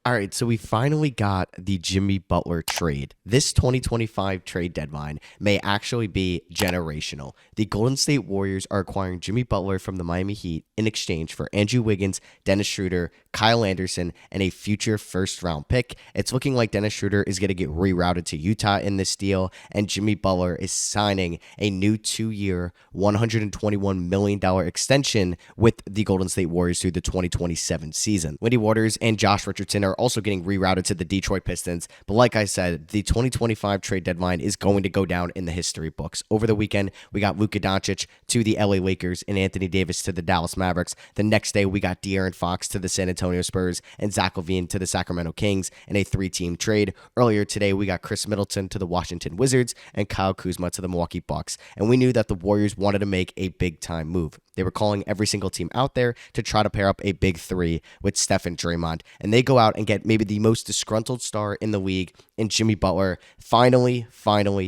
All right, so we finally got the Jimmy Butler trade. This 2025 trade deadline may actually be generational. The Golden State Warriors are acquiring Jimmy Butler from the Miami Heat in exchange for Andrew Wiggins, Dennis Schroeder, Kyle Anderson, and a future first-round pick. It's looking like Dennis Schroeder is going to get rerouted to Utah in this deal, and Jimmy Butler is signing a new 2-year, $121 million extension with the Golden State Warriors through the 2027 season. Wendy Waters and Josh Richardson are also getting rerouted to the Detroit Pistons. But like I said, the 2025 trade deadline is going to go down in the history books. Over the weekend, we got Luka Doncic to the LA Lakers and Anthony Davis to the Dallas Mavericks. The next day, we got De'Aaron Fox to the San Antonio Spurs and Zach LaVine to the Sacramento Kings in a 3-team trade. Earlier today, we got Chris Middleton to the Washington Wizards and Kyle Kuzma to the Milwaukee Bucks. And we knew that the Warriors wanted to make a big-time move. They were calling every single team out there to try to pair up a big three with Steph and Draymond. And they go out and get maybe the most disgruntled star in the league in Jimmy Butler. Finally,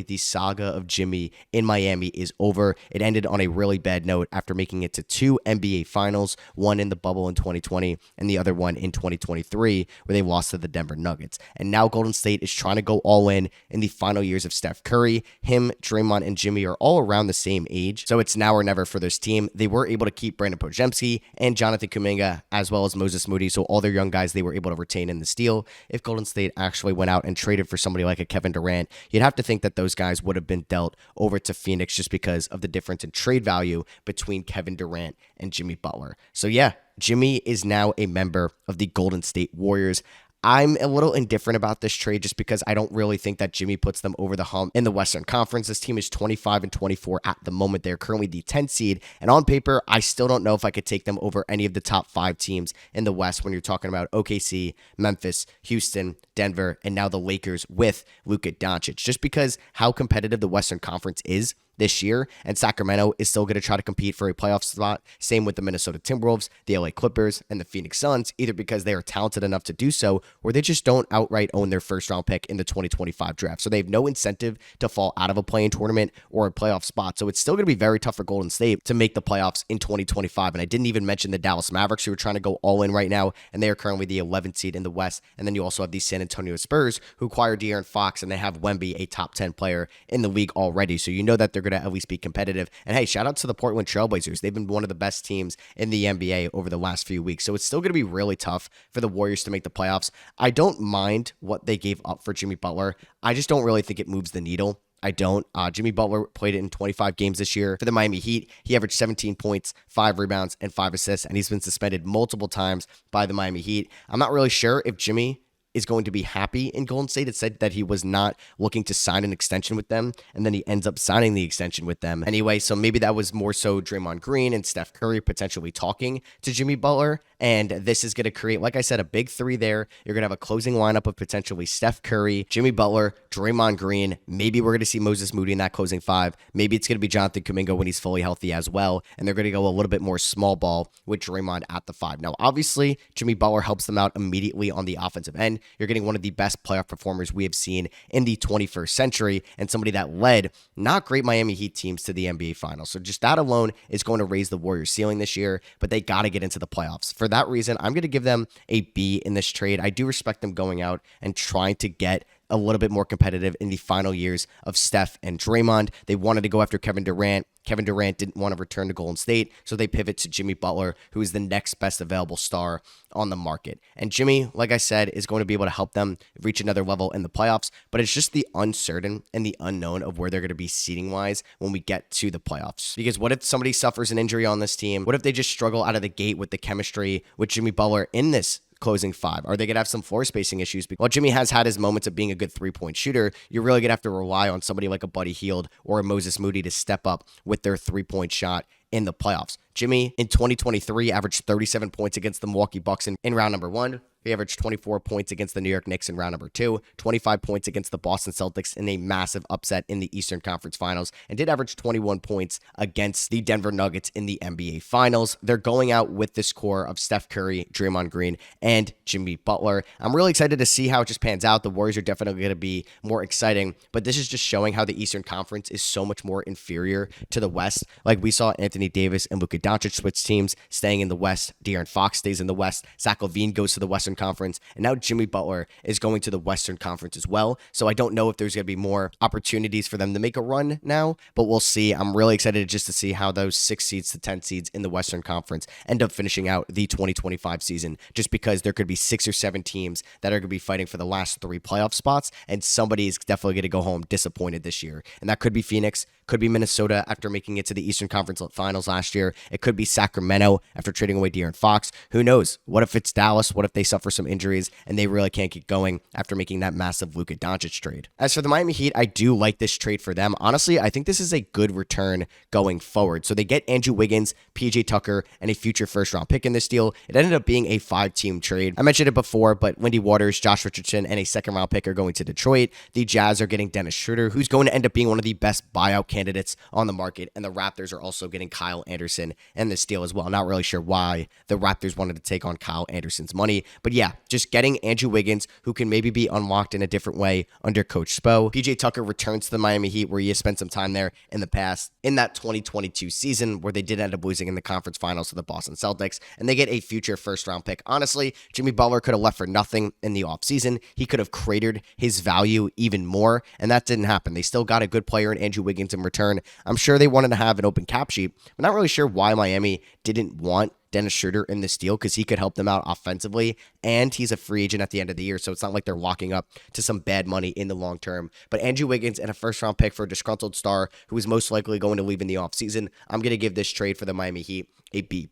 the saga of Jimmy in Miami is over. It ended on a really bad note after making it to 2 NBA finals, one in the bubble in 2020 and the other one in 2023, where they lost to the Denver Nuggets. And now Golden State is trying to go all in the final years of Steph Curry. Him, Draymond, and Jimmy are all around the same age, so it's now or never for this team. They were able to keep Brandon Podziemski and Jonathan Kuminga, as well as Moses Moody, so all their young guys they were able to retain in this deal. If Golden State actually went out and traded for somebody like a Kevin Durant, you'd have to think that those guys would have been dealt over to Phoenix just because of the difference in trade value between Kevin Durant and Jimmy Butler. So yeah, Jimmy is now a member of the Golden State Warriors. I'm a little indifferent about this trade just because I don't really think that Jimmy puts them over the hump in the Western Conference. This team is 25-24 at the moment. They're currently the 10th seed. And on paper, I still don't know if I could take them over any of the top 5 teams in the West when you're talking about OKC, Memphis, Houston, Denver, and now the Lakers with Luka Doncic. Just because how competitive the Western Conference is this year, and Sacramento is still going to try to compete for a playoff spot. Same with the Minnesota Timberwolves, the LA Clippers, and the Phoenix Suns, either because they are talented enough to do so, or they just don't outright own their first-round pick in the 2025 draft. So they have no incentive to fall out of a play-in tournament or a playoff spot. So it's still going to be very tough for Golden State to make the playoffs in 2025. And I didn't even mention the Dallas Mavericks, who are trying to go all in right now, and they are currently the 11th seed in the West. And then you also have the San Antonio Spurs, who acquired De'Aaron Fox, and they have Wemby, a top 10 player in the league already. So you know that they're going to at least be competitive. And hey, shout out to the Portland Trailblazers. They've been one of the best teams in the NBA over the last few weeks. So it's still going to be really tough for the Warriors to make the playoffs. I don't mind what they gave up for Jimmy Butler. I just don't really think it moves the needle. I don't. Jimmy Butler played it in 25 games this year for the Miami Heat. He averaged 17 points, 5 rebounds, and 5 assists, and he's been suspended multiple times by the Miami Heat. I'm not really sure if Jimmy is going to be happy in Golden State. It said that he was not looking to sign an extension with them, and then he ends up signing the extension with them anyway. So maybe that was more so Draymond Green and Steph Curry potentially talking to Jimmy Butler, and this is going to create, like I said, a big three there. You're going to have a closing lineup of potentially Steph Curry, Jimmy Butler, Draymond Green. Maybe we're going to see Moses Moody in that closing 5. Maybe it's going to be Jonathan Kuminga when he's fully healthy as well, and they're going to go a little bit more small ball with Draymond at the 5. Now, obviously, Jimmy Butler helps them out immediately on the offensive end. You're getting one of the best playoff performers we have seen in the 21st century, and somebody that led not great Miami Heat teams to the NBA Finals. So just that alone is going to raise the Warriors' ceiling this year, but they got to get into the playoffs. For that reason, I'm going to give them a B in this trade. I do respect them going out and trying to get a little bit more competitive in the final years of Steph and Draymond. They wanted to go after Kevin Durant. Kevin Durant didn't want to return to Golden State, so they pivot to Jimmy Butler, who is the next best available star on the market. And Jimmy, like I said, is going to be able to help them reach another level in the playoffs, but it's just the uncertain and the unknown of where they're going to be seeding-wise when we get to the playoffs. Because what if somebody suffers an injury on this team? What if they just struggle out of the gate with the chemistry with Jimmy Butler in this closing 5? Are they going to have some floor spacing issues? While Jimmy has had his moments of being a good 3-point shooter, you're really going to have to rely on somebody like a Buddy Hield or a Moses Moody to step up with their 3-point shot in the playoffs. Jimmy, in 2023, averaged 37 points against the Milwaukee Bucks in round number 1. He averaged 24 points against the New York Knicks in round number 2, 25 points against the Boston Celtics in a massive upset in the Eastern Conference Finals, and did average 21 points against the Denver Nuggets in the NBA Finals. They're going out with this core of Steph Curry, Draymond Green, and Jimmy Butler. I'm really excited to see how it just pans out. The Warriors are definitely going to be more exciting, but this is just showing how the Eastern Conference is so much more inferior to the West. Like we saw Anthony Davis and Luka Doncic switch teams, staying in the West. De'Aaron Fox stays in the West. Zach LaVine goes to the Western Conference, and now Jimmy Butler is going to the Western Conference as well. So I don't know if there's going to be more opportunities for them to make a run now, but we'll see. I'm really excited just to see how those 6 seeds to 10 seeds in the Western Conference end up finishing out the 2025 season, just because there could be 6 or 7 teams that are going to be fighting for the last 3 playoff spots, and somebody is definitely going to go home disappointed this year. And that could be Phoenix, could be Minnesota after making it to the Eastern Conference Finals last year. It could be Sacramento after trading away De'Aaron Fox. Who knows? What if it's Dallas? What if they suffer some injuries and they really can't get going after making that massive Luka Doncic trade? As for the Miami Heat, I do like this trade for them. Honestly, I think this is a good return going forward. So they get Andrew Wiggins, PJ Tucker, and a future first-round pick in this deal. It ended up being a 5-team trade. I mentioned it before, but Wendy Waters, Josh Richardson, and a second-round pick are going to Detroit. The Jazz are getting Dennis Schroeder, who's going to end up being one of the best buyout candidates on the market, and the Raptors are also getting Kyle Anderson in this deal as well. Not really sure why the Raptors wanted to take on Kyle Anderson's money, but yeah, just getting Andrew Wiggins, who can maybe be unlocked in a different way under Coach Spo. PJ Tucker returns to the Miami Heat, where he has spent some time there in the past in that 2022 season, where they did end up losing in the conference finals to the Boston Celtics, and they get a future first-round pick. Honestly, Jimmy Butler could have left for nothing in the offseason. He could have cratered his value even more, and that didn't happen. They still got a good player in Andrew Wiggins in return. I'm sure they wanted to have an open cap sheet. I'm not really sure why Miami didn't want Dennis Schroeder in this deal, because he could help them out offensively, and he's a free agent at the end of the year, so it's not like they're locking up to some bad money in the long term. But Andrew Wiggins and a first-round pick for a disgruntled star who is most likely going to leave in the offseason, I'm going to give this trade for the Miami Heat a B+.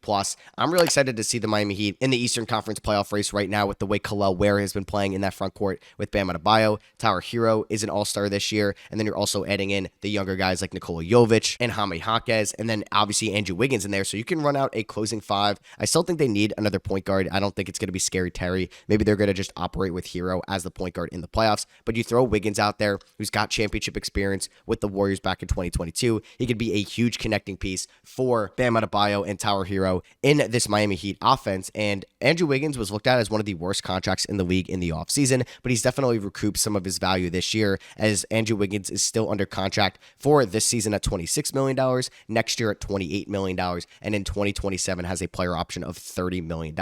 I'm really excited to see the Miami Heat in the Eastern Conference playoff race right now with the way Khalil Ware has been playing in that front court with Bam Adebayo. Tyler Hero is an all-star this year, and then you're also adding in the younger guys like Nikola Jovic and Jaime Jaquez, and then obviously Andrew Wiggins in there, so you can run out a closing 5. I still think they need another point guard. I don't think it's going to be Scary Terry. Maybe they're going to just operate with Hero as the point guard in the playoffs, but you throw Wiggins out there, who's got championship experience with the Warriors back in 2022. He could be a huge connecting piece for Bam Adebayo and Tyler Hero in this Miami Heat offense. And Andrew Wiggins was looked at as one of the worst contracts in the league in the offseason, but he's definitely recouped some of his value this year, as Andrew Wiggins is still under contract for this season at $26 million, next year at $28 million, and in 2027 has a player option of $30 million.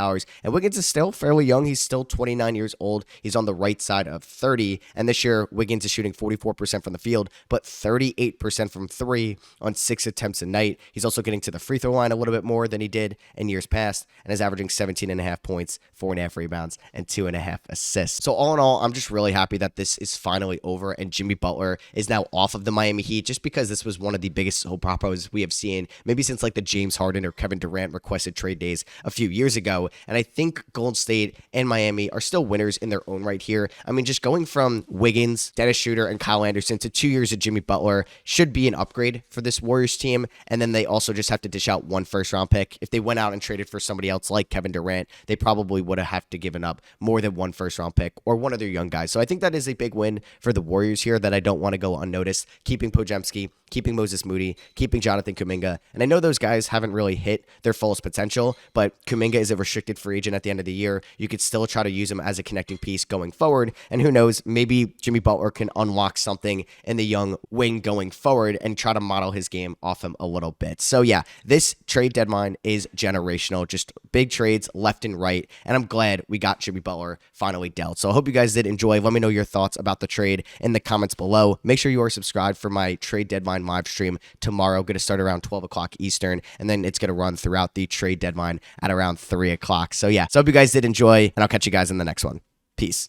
And Wiggins is still fairly young. He's still 29 years old. He's on the right side of 30, and this year Wiggins is shooting 44% from the field, but 38% from 3 on 6 attempts a night. He's also getting to the free throw line a little bit more than he did in years past, and is averaging 17.5 points, 4.5 rebounds, and 2.5 assists. So all in all, I'm just really happy that this is finally over and Jimmy Butler is now off of the Miami Heat, just because this was one of the biggest soap operas we have seen, maybe since like the James Harden or Kevin Durant requested trade days a few years ago. And I think Golden State and Miami are still winners in their own right here. I mean, just going from Wiggins, Dennis Schroeder, and Kyle Anderson to 2 years of Jimmy Butler should be an upgrade for this Warriors team. And then they also just have to dish out 1 first-round pick. If they went out and traded for somebody else like Kevin Durant, they probably would have to given up more than 1 first-round pick or one of their young guys. So I think that is a big win for the Warriors here that I don't want to go unnoticed. Keeping Podziemski, keeping Moses Moody, keeping Jonathan Kuminga. And I know those guys haven't really hit their fullest potential, but Kuminga is a restricted free agent at the end of the year. You could still try to use him as a connecting piece going forward. And who knows, maybe Jimmy Butler can unlock something in the young wing going forward and try to model his game off him a little bit. So yeah, this trade deadline is generational. Just big trades left and right. And I'm glad we got Jimmy Butler finally dealt. So I hope you guys did enjoy. Let me know your thoughts about the trade in the comments below. Make sure you are subscribed for my trade deadline live stream tomorrow. Going to start around 12 o'clock Eastern, and then it's going to run throughout the trade deadline at around 3 o'clock. So yeah, so I hope you guys did enjoy, and I'll catch you guys in the next one. Peace.